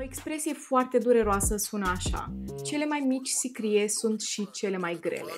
O expresie foarte dureroasă sună așa: cele mai mici sicrie sunt și cele mai grele.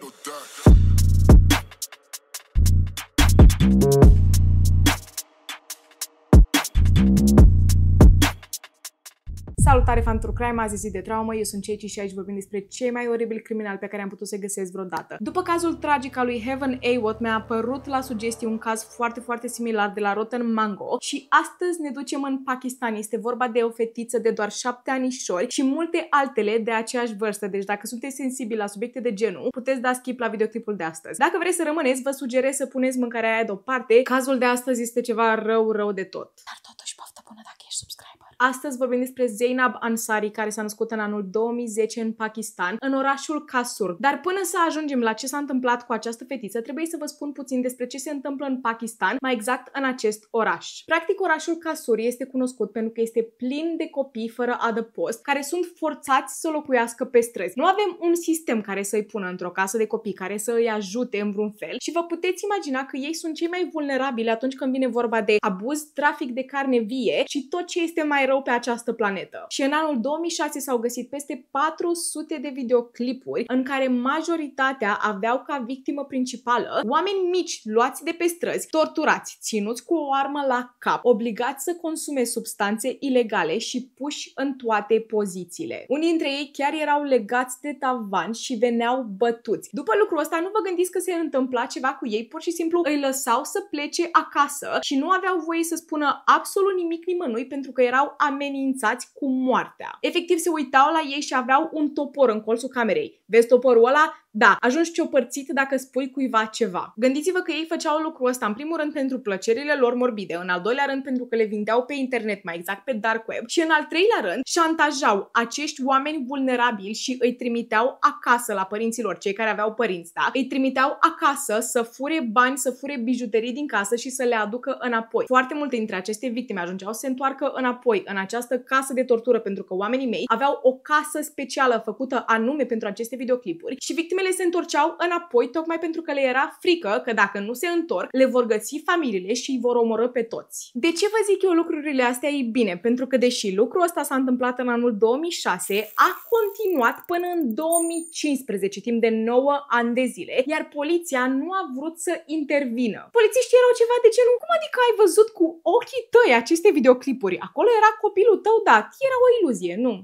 Salutare, fan True Crime, azi zi de traumă, eu sunt Ceci și aici vorbim despre cei mai oribili criminali pe care am putut să găsesc vreodată. După cazul tragic al lui Heaven A. Watt, mi-a apărut la sugestie un caz foarte similar de la Rotten Mango și astăzi ne ducem în Pakistan. Este vorba de o fetiță de doar 7 anișori și multe altele de aceeași vârstă, deci dacă sunteți sensibili la subiecte de genul, puteți da skip la videoclipul de astăzi. Dacă vreți să rămâneți, vă sugerez să puneți mâncarea aia deoparte. Cazul de astăzi este ceva rău de tot. Dar totuși poftă bună dacă ești subscriber. Astăzi vorbim despre Zainab Ansari, care s-a născut în anul 2010 în Pakistan, în orașul Kasur. Dar până să ajungem la ce s-a întâmplat cu această fetiță, trebuie să vă spun puțin despre ce se întâmplă în Pakistan, mai exact în acest oraș. Practic, orașul Kasur este cunoscut pentru că este plin de copii fără adăpost, care sunt forțați să locuiască pe străzi. Nu avem un sistem care să-i pună într-o casă de copii, care să îi ajute în vreun fel și vă puteți imagina că ei sunt cei mai vulnerabili atunci când vine vorba de abuz, trafic de carne vie și tot ce este mai rău pe această planetă. Și în anul 2006 s-au găsit peste 400 de videoclipuri în care majoritatea aveau ca victimă principală oameni mici luați de pe străzi, torturați, ținuți cu o armă la cap, obligați să consume substanțe ilegale și puși în toate pozițiile. Unii dintre ei chiar erau legați de tavan și veneau bătuți. După lucrul ăsta, nu vă gândiți că se întâmpla ceva cu ei, pur și simplu îi lăsau să plece acasă și nu aveau voie să spună absolut nimic nimănui pentru că erau amenințați cu moartea. Efectiv, se uitau la ei și aveau un topor în colțul camerei. Vezi toporul ăla? Da, ajungi ciopărțit dacă spui cuiva ceva. Gândiți-vă că ei făceau lucrul ăsta în primul rând pentru plăcerile lor morbide, în al doilea rând pentru că le vindeau pe internet, mai exact pe dark web, și în al treilea rând șantajau acești oameni vulnerabili și îi trimiteau acasă la părinților, cei care aveau părinți, da? Îi trimiteau acasă să fure bani, să fure bijuterii din casă și să le aducă înapoi. Foarte multe dintre aceste victime ajungeau să se întoarcă înapoi în această casă de tortură pentru că oamenii mei aveau o casă specială făcută anume pentru aceste videoclipuri și victimele se întorceau înapoi tocmai pentru că le era frică că dacă nu se întorc, le vor găsi familiile și îi vor omorî pe toți. De ce vă zic eu lucrurile astea? E bine, pentru că deși lucrul ăsta s-a întâmplat în anul 2006, a continuat până în 2015, timp de 9 ani de zile, iar poliția nu a vrut să intervină. Polițiștii erau ceva de genul: cum adică ai văzut cu ochii tăi aceste videoclipuri? Acolo era copilul tău, da, era o iluzie, nu?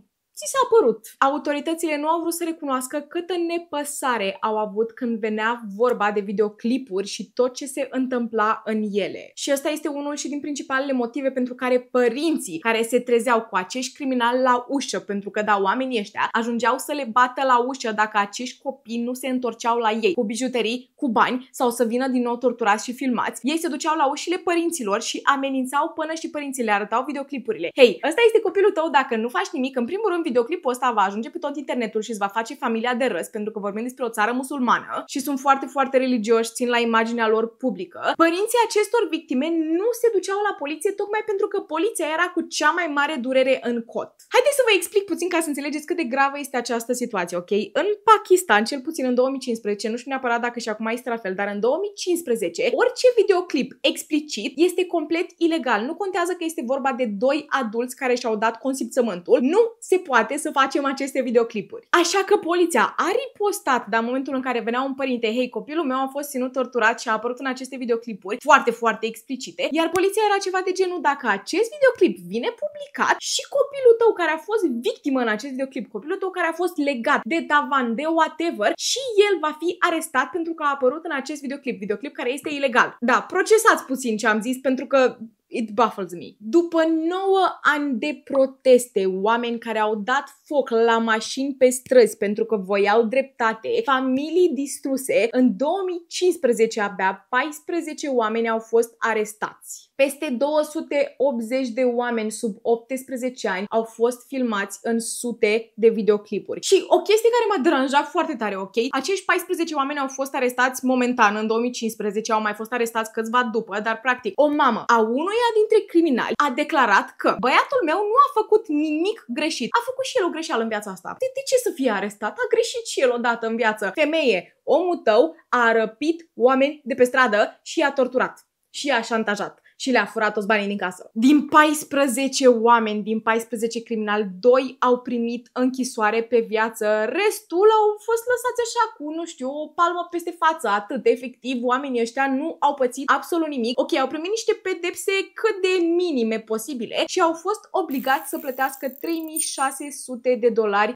Ți s-a părut. Autoritățile nu au vrut să recunoască câtă nepăsare au avut când venea vorba de videoclipuri și tot ce se întâmpla în ele. Și ăsta este unul și din principalele motive pentru care părinții care se trezeau cu acești criminali la ușă, pentru că da, oamenii ăștia ajungeau să le bată la ușă dacă acești copii nu se întorceau la ei cu bijuterii, cu bani sau să vină din nou torturați și filmați. Ei se duceau la ușile părinților și amenințau până și părinții le arătau videoclipurile. Hei, ăsta este copilul tău, dacă nu faci nimic, în primul rând videoclipul ăsta va ajunge pe tot internetul și îți va face familia de râs, pentru că vorbim despre o țară musulmană și sunt foarte religioși, țin la imaginea lor publică. Părinții acestor victime nu se duceau la poliție tocmai pentru că poliția era cu cea mai mare durere în cot. Haideți să vă explic puțin ca să înțelegeți cât de gravă este această situație, ok? În Pakistan, cel puțin în 2015, nu știu neapărat dacă și acum este la fel, dar în 2015, orice videoclip explicit este complet ilegal. Nu contează că este vorba de 2 adulți care și-au dat consimțământul, nu se poate să facem aceste videoclipuri. Așa că poliția a ripostat, dar în momentul în care venea un părinte: hei, copilul meu a fost ținut torturat și a apărut în aceste videoclipuri foarte explicite, iar poliția era ceva de genul: dacă acest videoclip vine publicat și copilul tău care a fost victimă în acest videoclip, copilul tău care a fost legat de tavan, de whatever, și el va fi arestat pentru că a apărut în acest videoclip care este ilegal. Da, procesați puțin ce am zis pentru că it baffles me. După 9 ani de proteste, oameni care au dat foc la mașini pe străzi pentru că voiau dreptate, familii distruse, în 2015 abia 14 oameni au fost arestați. Peste 280 de oameni sub 18 ani au fost filmați în sute de videoclipuri. Și o chestie care m-a deranjat foarte tare, ok? Acești 14 oameni au fost arestați momentan în 2015, au mai fost arestați câțiva după, dar practic o mamă a unuia dintre criminali a declarat că băiatul meu nu a făcut nimic greșit. A făcut și el o greșeală în viața asta. De ce să fie arestat? A greșit și el odată în viață. Femeie, omul tău a răpit oameni de pe stradă și i-a torturat. Și i-a șantajat. și le-a furat toți banii din casă. Din 14 oameni, din 14 criminali, 2 au primit închisoare pe viață, restul au fost lăsați așa cu, nu știu, o palmă peste față, atât. Efectiv, oamenii ăștia nu au pățit absolut nimic. Ok, au primit niște pedepse cât de minime posibile și au fost obligați să plătească $3.600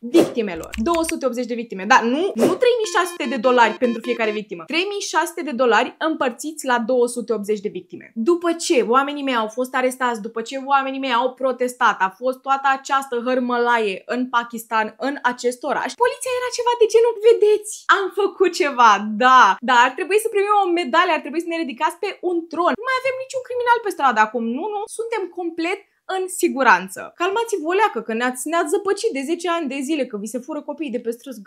victimelor. 280 de victime, da, nu $3.600 pentru fiecare victimă. $3.600 împărțiți la 280 de victime. După ce oamenii mei au fost arestați, după ce oamenii mei au protestat, a fost toată această hărmălaie în Pakistan, în acest oraș, poliția era ceva de genul, vedeți, am făcut ceva, da, dar ar trebui să primim o medalie, ar trebui să ne ridicați pe un tron. Nu mai avem niciun criminal pe stradă acum, nu, suntem complet în siguranță. Calmați-vă o leacă, că ne-ați zăpăcit de 10 ani de zile, că vi se fură copiii de pe străzi.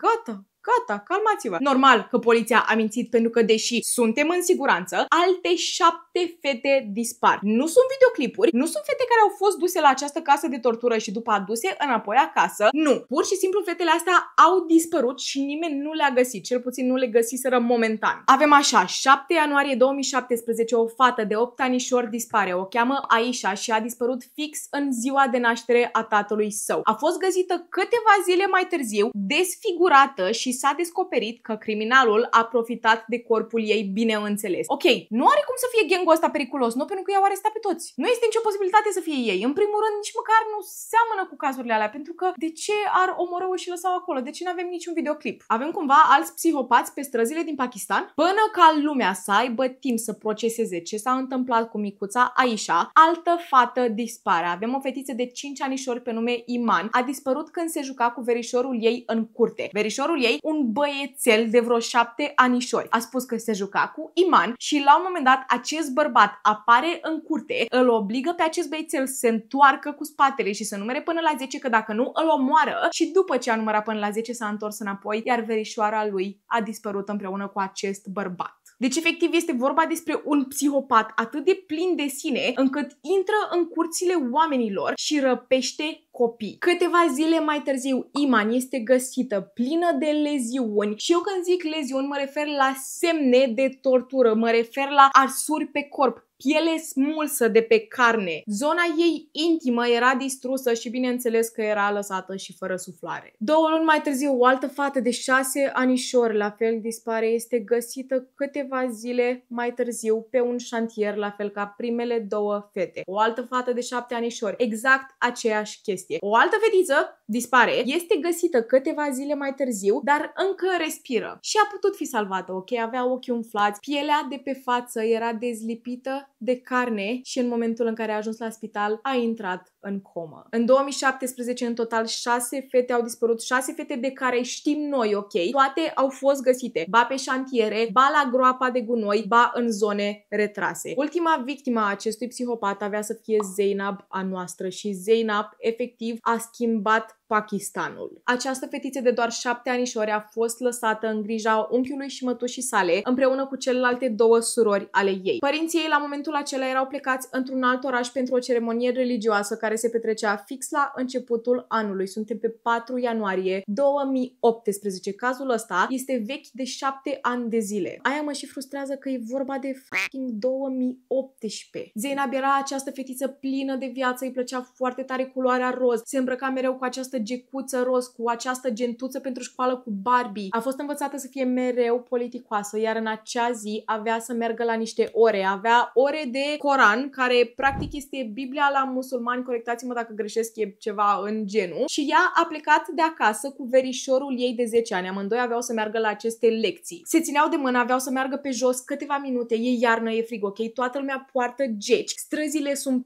Gata, calmați-vă. Normal că poliția a mințit pentru că, deși suntem în siguranță, alte 7 fete dispar. Nu sunt videoclipuri, nu sunt fete care au fost duse la această casă de tortură și după aduse înapoi acasă. Nu. Pur și simplu fetele astea au dispărut și nimeni nu le-a găsit. Cel puțin nu le găsiseră momentan. Avem așa, 7 ianuarie 2017, o fată de 8 anișori dispare. O cheamă Aisha și a dispărut fix în ziua de naștere a tatălui său. A fost găsită câteva zile mai târziu, desfigurată, și s-a descoperit că criminalul a profitat de corpul ei, bineînțeles. Ok, nu are cum să fie gangul ăsta periculos, nu, pentru că i-au arestat pe toți. Nu este nicio posibilitate să fie ei. În primul rând, nici măcar nu seamănă cu cazurile alea, pentru că de ce ar omorâ și lăsau acolo? De ce nu avem niciun videoclip? Avem cumva alți psihopați pe străzile din Pakistan? Până ca lumea să aibă timp să proceseze ce s-a întâmplat cu micuța Aisha, altă fată dispare. Avem o fetiță de 5 anișori pe nume Iman. A dispărut când se juca cu verișorul ei în curte. Verișorul ei, un băiețel de vreo 7 anișori, a spus că se juca cu Iman și la un moment dat acest bărbat apare în curte, îl obligă pe acest băiețel să se întoarcă cu spatele și să numere până la 10, că dacă nu îl omoară, și după ce a numărat până la 10 s-a întors înapoi, iar verișoara lui a dispărut împreună cu acest bărbat. Deci, efectiv, este vorba despre un psihopat atât de plin de sine, încât intră în curțile oamenilor și răpește copii. Câteva zile mai târziu, Iman este găsită plină de leziuni și eu când zic leziuni mă refer la semne de tortură, mă refer la arsuri pe corp, piele smulsă de pe carne. Zona ei intimă era distrusă și bineînțeles că era lăsată și fără suflare. 2 luni mai târziu, o altă fată de 6 anișori la fel dispare, este găsită câteva zile mai târziu pe un șantier, la fel ca primele 2 fete. O altă fată de 7 anișori, exact aceeași chestie. O altă fetiță dispare, este găsită câteva zile mai târziu, dar încă respiră și a putut fi salvată, ok? Avea ochii umflați, pielea de pe față era dezlipită de carne și în momentul în care a ajuns la spital a intrat în comă. În 2017, în total, 6 fete au dispărut, 6 fete de care știm noi, ok? Toate au fost găsite, ba pe șantiere, ba la groapa de gunoi, ba în zone retrase. Ultima victimă a acestui psihopat avea să fie Zainab a noastră și Zainab efectiv a schimbat Pakistanul. Această fetiță de doar 7 anișori a fost lăsată în grija unchiului și mătușii sale, împreună cu celelalte 2 surori ale ei. Părinții ei la momentul acela erau plecați într-un alt oraș pentru o ceremonie religioasă care se petrecea fix la începutul anului. Suntem pe 4 ianuarie 2018. Cazul ăsta este vechi de 7 ani de zile. Aia mă și frustrează că e vorba de fucking 2018. Zainab era această fetiță plină de viață, îi plăcea foarte tare culoarea roz, se îmbrăca mereu cu această gecuță roz, cu această gentuță pentru școală cu Barbie. A fost învățată să fie mereu politicoasă, iar în acea zi avea să meargă la niște ore. Avea ore de Coran, care practic este Biblia la musulmani, corectați-mă dacă greșesc, e ceva în genul. Și ea a plecat de acasă cu verișorul ei de 10 ani. Amândoi aveau să meargă la aceste lecții. Se țineau de mână, aveau să meargă pe jos câteva minute. E iarnă, e frig, ok? Toată lumea poartă geci. Străzile sunt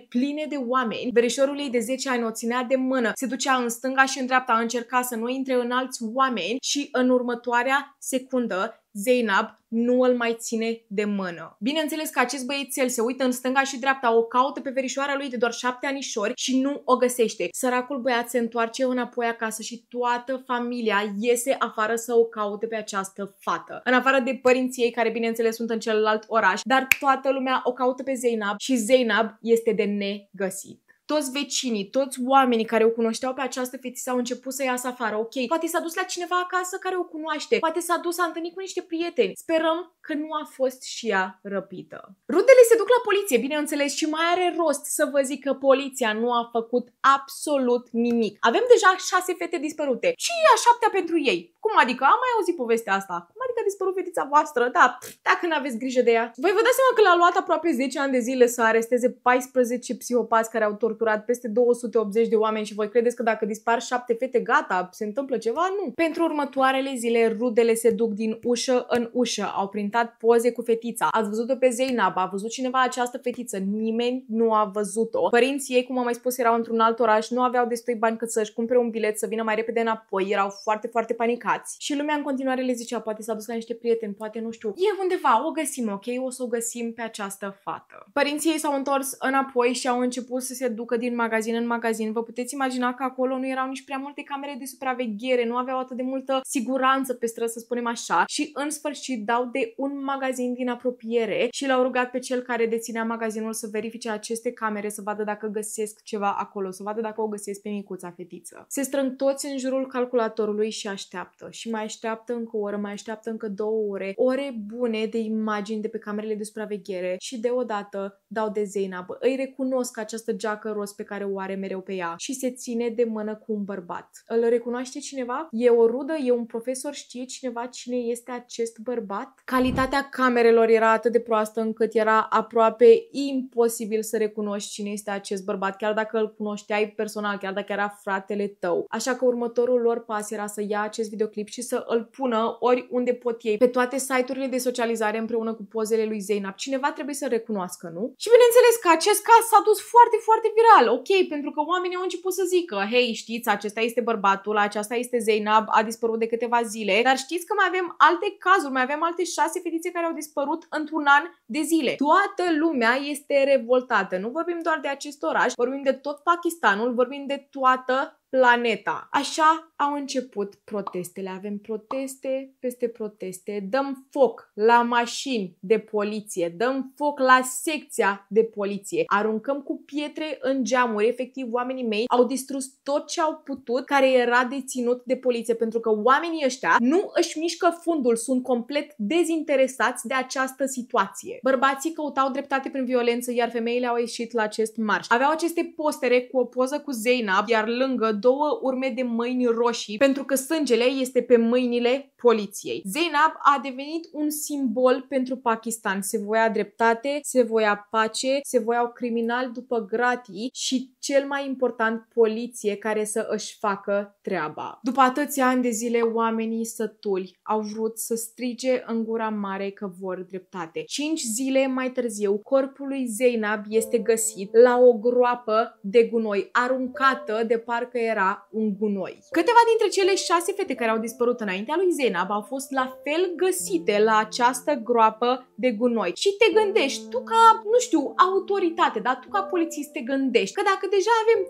pline de oameni. Verișorul ei de 10 ani o ținea de mână. Se ducea în stânga și în dreapta, încerca să nu intre în alți oameni și în următoarea secundă Zainab nu îl mai ține de mână. Bineînțeles că acest băiețel se uită în stânga și dreapta, o caută pe verișoara lui de doar 7 anișori și nu o găsește. Săracul băiat se întoarce înapoi acasă și toată familia iese afară să o caute pe această fată. În afară de părinții ei, care bineînțeles sunt în celălalt oraș, dar toată lumea o caută pe Zainab și Zainab este de negăsit. toți vecinii, toți oamenii care o cunoșteau pe această fetiță au început să iasă afară. Ok, poate s-a dus la cineva acasă care o cunoaște, poate s-a întâlnit cu niște prieteni. Sperăm că nu a fost și ea răpită. Rudele se duc la poliție, bineînțeles, și mai are rost să vă zic că poliția nu a făcut absolut nimic. Avem deja 6 fete dispărute. Ce e a 7-a pentru ei? Cum adică? Am mai auzit povestea asta. Cum adică a dispărut fetița voastră? Da, dacă nu aveți grijă de ea. Voi vă dați seama că l-a luat aproape 10 ani de zile să aresteze 14 psihopați care au torturat peste 280 de oameni și voi credeți că dacă dispar 7 fete, gata, se întâmplă ceva? Nu. Pentru următoarele zile, rudele se duc din ușă în ușă. Au printat poze cu fetița. Ați văzut-o pe Zeynab, a văzut cineva această fetiță. Nimeni nu a văzut-o. Părinții ei, cum am mai spus, erau într-un alt oraș, nu aveau destui bani cât să-și cumpere un bilet să vină mai repede înapoi. Erau foarte, foarte panicați. Și lumea în continuare le zicea, poate s-a dus la niște prieteni, poate nu știu. E undeva, o găsim, ok? O să o găsim pe această fată. Părinții ei s-au întors înapoi și au început să se ducă din magazin în magazin. Vă puteți imagina că acolo nu erau nici prea multe camere de supraveghere, nu aveau atât de multă siguranță pe străzi, să spunem așa. Și în sfârșit dau de un magazin din apropiere și l-au rugat pe cel care deținea magazinul să verifice aceste camere, să vadă dacă găsesc ceva acolo, să vadă dacă o găsesc pe micuța fetiță. Se strâng toți în jurul calculatorului și așteaptă. Și mai așteaptă încă o oră, mai așteaptă încă 2 ore. Ore bune de imagini de pe camerele de supraveghere și deodată dau de Zeynab. Îi recunosc această geacă roz pe care o are mereu pe ea și se ține de mână cu un bărbat. Îl recunoaște cineva? E o rudă? E un profesor? Știe cineva cine este acest bărbat? Calitatea camerelor era atât de proastă încât era aproape imposibil să recunoști cine este acest bărbat, chiar dacă îl cunoșteai personal, chiar dacă era fratele tău. Așa că următorul lor pas era să ia acest videoclip și să îl pună oriunde pot ei, pe toate site-urile de socializare împreună cu pozele lui Zeynab. Cineva trebuie să recunoască, nu? Și bineînțeles că acest caz s-a dus foarte, foarte viral, ok, pentru că oamenii au început să zică, hei, știți, acesta este bărbatul, aceasta este Zeynab, a dispărut de câteva zile, dar știți că mai avem alte cazuri, mai avem alte 6 fetițe care au dispărut într-un an de zile. Toată lumea este revoltată, nu vorbim doar de acest oraș, vorbim de tot Pakistanul, vorbim de toată planeta. Așa au început protestele. Avem proteste peste proteste. Dăm foc la mașini de poliție. Dăm foc la secția de poliție. Aruncăm cu pietre în geamuri. Efectiv, oamenii mei au distrus tot ce au putut care era deținut de poliție. Pentru că oamenii ăștia nu își mișcă fundul. Sunt complet dezinteresați de această situație. Bărbații căutau dreptate prin violență, iar femeile au ieșit la acest marș. Aveau aceste postere cu o poză cu Zeynab, iar lângă 2 urme de mâini roșii, pentru că sângele este pe mâinile poliției. Zeynab a devenit un simbol pentru Pakistan. Se voia dreptate, se voia pace, se voiau criminali după gratii și, cel mai important, poliție care să își facă treaba. După atâția ani de zile, oamenii sătuli au vrut să strige în gura mare că vor dreptate. 5 zile mai târziu, corpul lui Zeynab este găsit la o groapă de gunoi, aruncată de parcă era un gunoi. Câteva dintre cele 6 fete care au dispărut înaintea lui Zeynab au fost la fel găsite la această groapă de gunoi. Și te gândești, tu ca, nu știu, autoritate, da? Tu ca polițist te gândești că dacă deja avem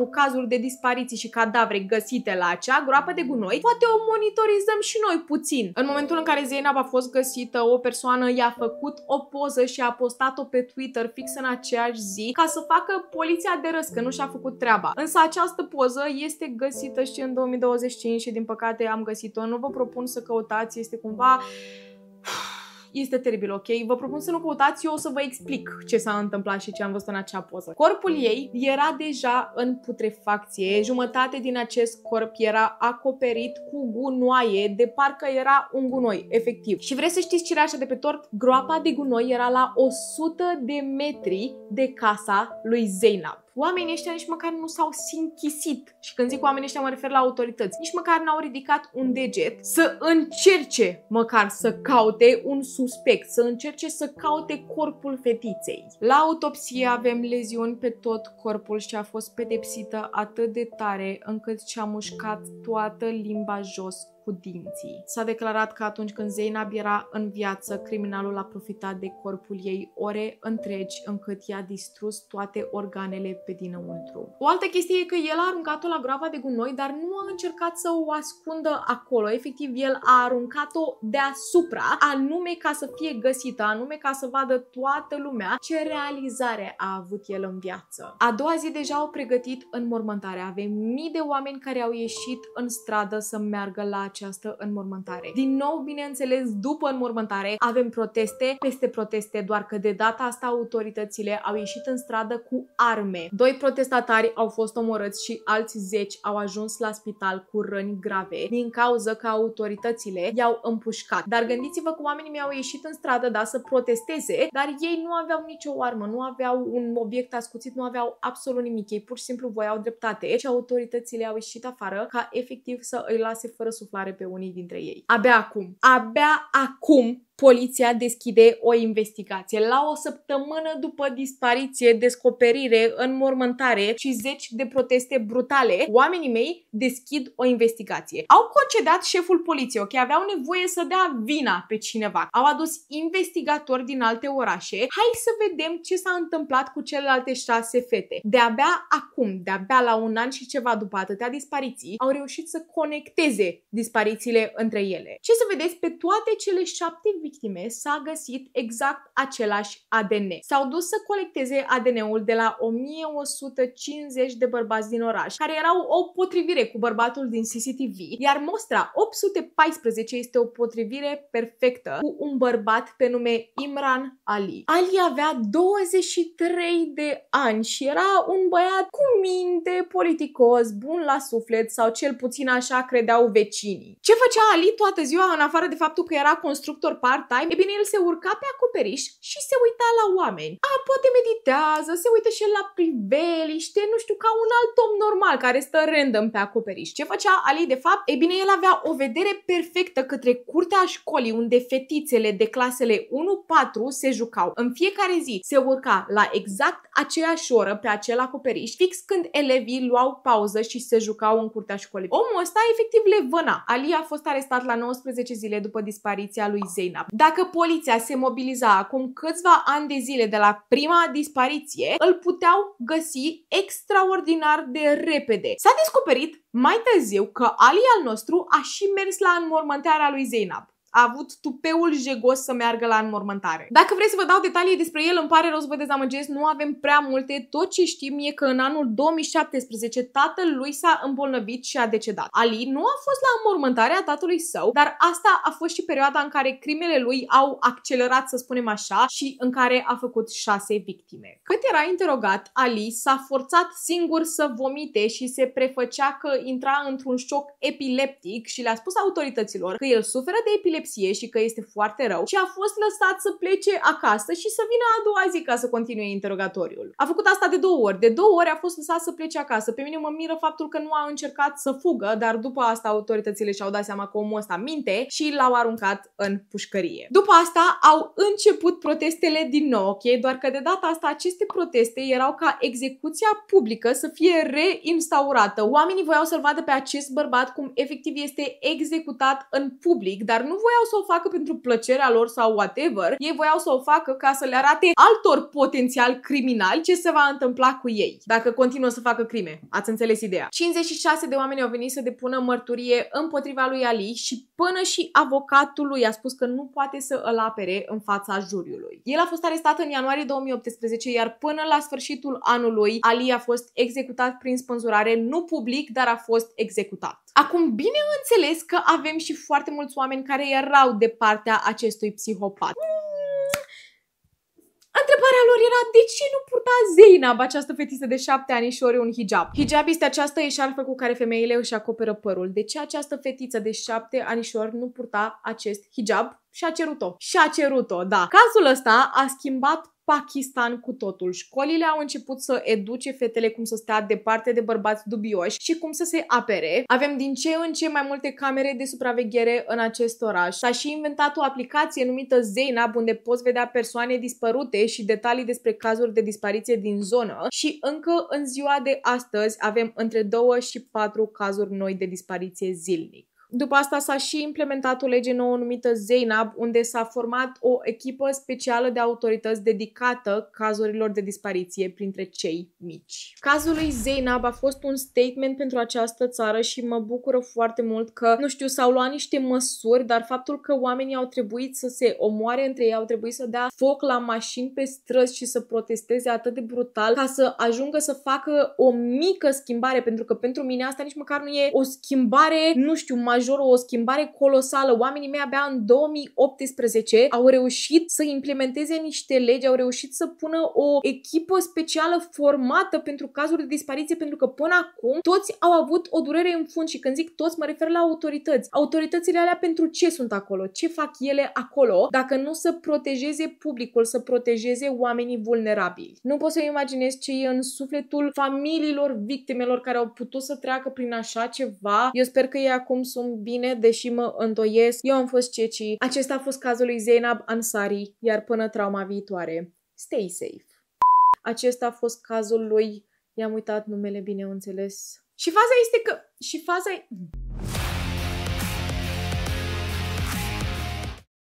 3-4 cazuri de dispariții și cadavre găsite la acea groapă de gunoi, poate o monitorizăm și noi puțin. În momentul în care Zeynab a fost găsită, o persoană i-a făcut o poză și a postat-o pe Twitter fix în aceeași zi ca să facă poliția de râs că nu și-a făcut treaba. Însă această poză este găsită și în 2025 și din păcate am găsit-o. Nu vă propun să căutați, este cumva... Este teribil, ok? Vă propun să nu căutați, eu o să vă explic ce s-a întâmplat și ce am văzut în acea poză. Corpul ei era deja în putrefacție, jumătate din acest corp era acoperit cu gunoaie, de parcă era un gunoi, efectiv. Și vreți să știți cireașa de pe tort? Groapa de gunoi era la 100 de metri de casa lui Zeynab. Oamenii ăștia nici măcar nu s-au sinchisit. Și când zic oamenii ăștia mă refer la autorități. Nici măcar n-au ridicat un deget să încerce măcar să caute un suspect, să încerce să caute corpul fetiței. La autopsie avem leziuni pe tot corpul și a fost pedepsită atât de tare încât și-a mușcat toată limba jos cu dinții. S-a declarat că atunci când Zainab era în viață, criminalul a profitat de corpul ei ore întregi, încât i-a distrus toate organele pe dinăuntru. O altă chestie e că el a aruncat-o la groapa de gunoi, dar nu a încercat să o ascundă acolo. Efectiv, el a aruncat-o deasupra, anume ca să fie găsită, anume ca să vadă toată lumea ce realizare a avut el în viață. A doua zi deja au pregătit înmormântarea. Avem mii de oameni care au ieșit în stradă să meargă la această înmormântare. Din nou, bineînțeles, după înmormântare avem proteste peste proteste, doar că de data asta autoritățile au ieșit în stradă cu arme. 2 protestatari au fost omorâți și alți 10 au ajuns la spital cu răni grave din cauza că autoritățile i-au împușcat. Dar gândiți-vă că oamenii mi-au ieșit în stradă, da, să protesteze, dar ei nu aveau nicio armă, nu aveau un obiect ascuțit, nu aveau absolut nimic. Ei pur și simplu voiau dreptate și autoritățile au ieșit afară ca efectiv să îi lase fără suflare pe unii dintre ei. Abia acum poliția deschide o investigație. La o săptămână după dispariție, descoperire, înmormântare și 10 de proteste brutale, oamenii mei deschid o investigație. Au concedat șeful poliției, ok? Aveau nevoie să dea vina pe cineva. Au adus investigatori din alte orașe. Hai să vedem ce s-a întâmplat cu celelalte 6 fete. De-abia acum, de-abia la un an și ceva după atâtea dispariții, au reușit să conecteze disparițiile între ele. Ce să vedeți, pe toate cele 7 victime s-a găsit exact același ADN. S-au dus să colecteze ADN-ul de la 1150 de bărbați din oraș, care erau o potrivire cu bărbatul din CCTV, iar mostra 814 este o potrivire perfectă cu un bărbat pe nume Imran Ali. Ali avea 23 de ani și era un băiat cu minte, politicos, bun la suflet, sau cel puțin așa credeau vecinii. Ce făcea Ali toată ziua, în afară de faptul că era constructor part-time? E bine, el se urca pe acoperiș și se uita la oameni. Poate meditează, se uită și el la priveliște, nu știu, ca un alt om normal care stă random pe acoperiș. Ce făcea Ali de fapt? E bine, el avea o vedere perfectă către curtea școlii, unde fetițele de clasele 1-4 se jucau. În fiecare zi se urca la exact aceeași oră pe acel acoperiș, fix când elevii luau pauză și se jucau în curtea școlii. Omul ăsta efectiv le vâna. Ali a fost arestat la 19 zile după dispariția lui Zainab. Dacă poliția se mobiliza acum câțiva ani de zile de la prima dispariție, îl puteau găsi extraordinar de repede. S-a descoperit mai târziu că Ali al nostru a și mers la înmormântarea lui Zainab. A avut tupeul jegos să meargă la înmormântare. Dacă vreți să vă dau detalii despre el, îmi pare rău să vă dezamăgesc, nu avem prea multe. Tot ce știm e că în anul 2017 tatăl lui s-a îmbolnăvit și a decedat. Ali nu a fost la înmormântarea tatălui său, dar asta a fost și perioada în care crimele lui au accelerat, să spunem așa, și în care a făcut 6 victime. Cât era interogat, Ali s-a forțat singur să vomite și se prefăcea că intra într-un șoc epileptic și le-a spus autorităților că el suferă de epilepsie și că este foarte rău și a fost lăsat să plece acasă și să vină a doua zi ca să continue interogatoriul. A făcut asta de 2 ori. De 2 ori a fost lăsat să plece acasă. Pe mine mă miră faptul că nu a încercat să fugă, dar după asta autoritățile și-au dat seama că omul ăsta minte și l-au aruncat în pușcărie. După asta au început protestele din nou, ok? Doar că de data asta aceste proteste erau ca execuția publică să fie reinstaurată. Oamenii voiau să-l vadă pe acest bărbat cum efectiv este executat în public, dar nu voiau să o facă pentru plăcerea lor sau whatever. Ei voiau să o facă ca să le arate altor potențial criminali ce se va întâmpla cu ei dacă continuă să facă crime. Ați înțeles ideea? 56 de oameni au venit să depună mărturie împotriva lui Ali și până și avocatul lui a spus că nu poate să îl apere în fața juriului. El a fost arestat în ianuarie 2018, iar până la sfârșitul anului Ali a fost executat prin spânzurare, nu public, dar a fost executat. Acum, bineînțeles că avem și foarte mulți oameni care erau de partea acestui psihopat. Întrebarea lor era: de ce nu purta Zainab, această fetiță de 7 anișori, un hijab? Hijab este această eșarfă cu care femeile își acoperă părul. De ce această fetiță de 7 anișori nu purta acest hijab? Și a cerut-o. Și a cerut-o, da. Cazul ăsta a schimbat Pakistan cu totul. Școlile au început să educe fetele cum să stea departe de bărbați dubioși și cum să se apere. Avem din ce în ce mai multe camere de supraveghere în acest oraș. S-a și inventat o aplicație numită Zainab, unde poți vedea persoane dispărute și detalii despre cazuri de dispariție din zonă și încă în ziua de astăzi avem între 2 și 4 cazuri noi de dispariție zilnic. După asta s-a și implementat o lege nouă numită Zainab, unde s-a format o echipă specială de autorități dedicată cazurilor de dispariție printre cei mici. Cazul lui Zainab a fost un statement pentru această țară și mă bucură foarte mult că, nu știu, s-au luat niște măsuri, dar faptul că oamenii au trebuit să se omoare între ei, au trebuit să dea foc la mașini pe străzi și să protesteze atât de brutal ca să ajungă să facă o mică schimbare, pentru că pentru mine asta nici măcar nu e o schimbare, nu știu, majoră, o schimbare colosală. Oamenii mei abia în 2018 au reușit să implementeze niște legi, au reușit să pună o echipă specială formată pentru cazuri de dispariție, pentru că până acum toți au avut o durere în fund și când zic toți mă refer la autorități. Autoritățile alea pentru ce sunt acolo? Ce fac ele acolo dacă nu să protejeze publicul, să protejeze oamenii vulnerabili? Nu pot să-mi imaginez ce e în sufletul familiilor victimelor care au putut să treacă prin așa ceva. Eu sper că ei acum sunt bine, deși mă îndoiesc. Eu am fost Ceci. Acesta a fost cazul lui Zainab Ansari, iar până trauma viitoare, stay safe. Acesta a fost cazul lui, i-am uitat numele, bineînțeles. Și faza este că...